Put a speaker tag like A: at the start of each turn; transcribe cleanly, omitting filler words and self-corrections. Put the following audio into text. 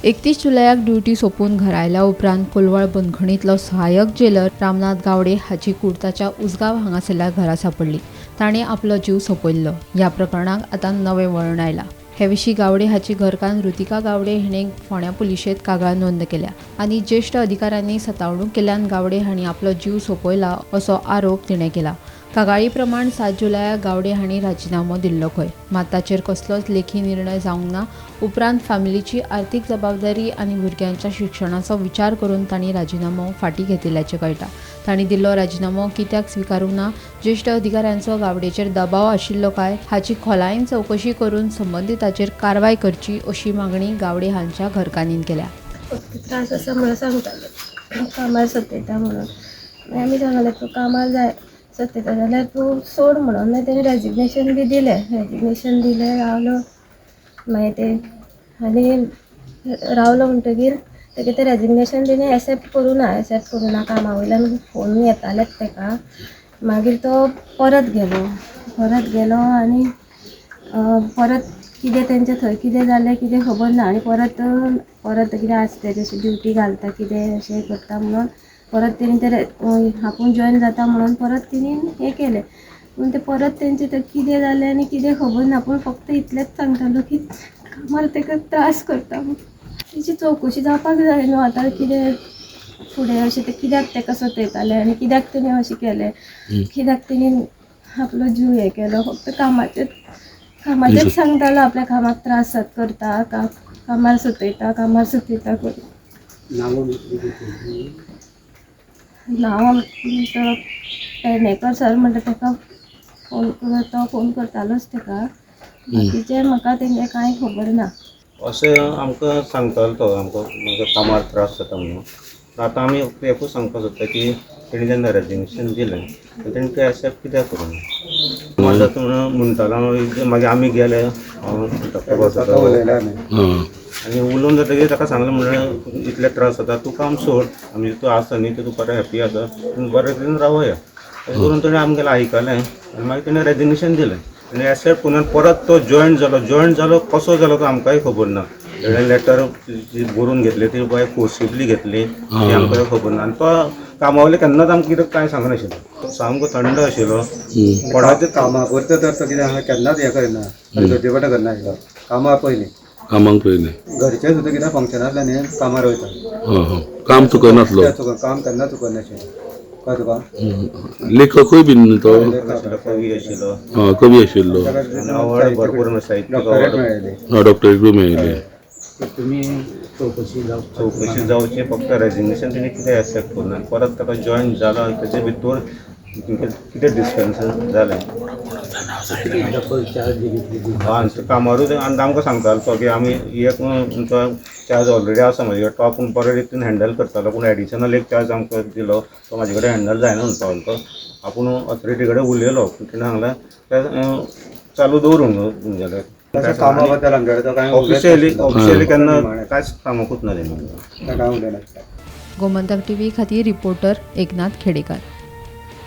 A: 31 जुलयाक ड्युटी सोंपून घरा आयल्या उपरांत कोलवळ बंदखणींतलो सहाय्यक जेलर रामनाथ गावडे हाची कुर्ताच्या उसगांव हांगासरल्या घरा सापडली. ताणें आपलो जीव सोंपयल्लो. ह्या प्रकरणाक आतां नवें वळण आयलां. हे विशीं गावडे हाची घरकान्न रुतिका गावडे हिणें फोंड्या पुलिशेंत कागाळ नोंद केल्या आनी ज्येश्ठ अधिकाऱ्यांनी सतावणूक केल्ल्यान गावडे हांणी आपलो जीव सोंपयला असो आरोप तिणें केला. कागाळी प्रमाण 7 जुलयाक गावडे हांणी राजिनामो दिल्लो खंय, मात ताचेर कसलोच लेखी निर्णय जावंक ना. उपरांत फॅमिलीची आर्थीक जबाबदारी आनी भुरग्यांच्या शिक्षणाचो विचार करून तांणी राजिनामो फाटीं घेतिल्ल्याचें कळटा. तांणी दिल्लो राजिनामो कित्याक स्विकारूंक ना, ज्येश्ठ अधिकाऱ्यांचो गावडेचेर दबाव आशिल्लो काय हाची खोलायेन चवकशी करून संबंधिताचेर कारवाय करची अशी मागणी गावडे हांच्या घरकान्नीन केल्या.
B: त्रास आसा म्हणून सांगताले, कामार सतयता म्हणून. आमी सांगलें तूं कामार जाय सतयता जाल्यार तूं सोड म्हणून. मागीर तेणें रेजिग्नेशन बी दिलें, रावलो. मागीर ते आनी रावलो म्हणटगीर तेगे तें रेजिग्नेशन तेणें एक्सेप्ट करूं ना. कामा वयल्यान फोन येतालेच ताका. मागीर तो परत गेलो आनी परत कितें तेंचें थंय कितें जालें कितें खबर ना. आनी परत कितें आसता तेची ड्युटी घालता कितें अशें करता म्हणून परत तेणी तें आपूण जॉइन जाता म्हणून परत तेणी हें केलें. पूण तें परत तेंचें थंय कितें जालें आनी कितें खबर ना. पूण फक्त इतलेंच सांगतालो की कामार ताका त्रास करता म्हणून. तेची चवकशी जावपाक जाय न्हू आतां कितें फुडें अशें तें कित्याक ताका सतयतालें आनी कित्याक तेणें अशें केलें, कित्याक तेणी आपलो जीव हें केलो. फक्त कामाचेर सांगतालो आपल्या कामाक त्रास करता, कामार सतयता करून. नांव तो पेडणेकर सर म्हणटा ताका फोन करतालोच ताका. बाकीचें म्हाका तेंगे कांय खबर ना.
C: अशें आमकां सांगतालो तो आमकां कामार त्रास जाता म्हणून. आतां आमी एकूच सांगपाक सोदता की तेणी जेन्ना रेजिग्नेशन दिलें तेणी तें एक्सेप्ट कित्याक करूं ना. म्हणटालो मागीर आमी गेले आनी उलोवन जातकीर ताका सांगलें म्हणल्यार इतले त्रास जाता तूं काम सोड, आमी तूं आसा न्ही तूं बरें हॅप्पी आसा बरें तरेन रावया अशें करून तेणें आमगेलें आयकलें. आनी मागीर तेणें रेजिग्नेशन दिलें. आनी एक्सेप्ट करून परत तो जॉयन जालो कसो जालो तो आमकांय खबर ना. तेणें लेटर बरोवन घेतली ती बाय फोर्सिबली घेतली ती आमकां खबर ना. आनी तो कामा वयले केन्नाच आमकां कितें कांय सांगनाशिल्लो. तो सामको थंड आशिल्लो. कोणाचें
D: कामा करता तर तो कितें हांगा केन्नाच हें करना, धोतीपटा करनाशिल्लो. कामाक पयलीं घरचें सुद्दां कितें फंक्शन आसलें न्ही कामार वयता.
E: काम चुकनासलो.
D: काम केन्ना चुकनाशिल्लो. कळ्ळें तुका?
E: लेखकूय बीन तो
C: कवी आशिल्लो.
E: कवी आशिल्लो.
C: आवड भरपूर साहित्य
E: मेळ्ळी. डॉक्टरेट मेळिल्ली.
D: तुमी चवकशी
C: जावची फक्त रेजिग्नेशन तेणी कितें एक्सेप्ट करूं ना. परत ताका जॉयन जालो तेजे भितर कितें डिस्टन्स जालें कामारूच. आनी आमकां सांगतालो तो की आमी एक तुमचो चार्ज ऑलरेडी आसा म्हाजे कडेन तो आपूण बरे रितीन हँडल करतालो. पूण एडिशनल एक चार्ज आमकां दिलो तो म्हाजे कडेन हँडल जायना म्हणपाक तो. आपूण ऑथॉरिटी कडेन उलयलो पूण तेणें सांगलें तें चालू दवरूंक तुमगेलें. ऑफिशियली केन्ना कांयच सांगूंकूच ना तेणी.
A: गोमंतक टीव्ही खातीर रिपोर्टर एकनाथ खेडेकर.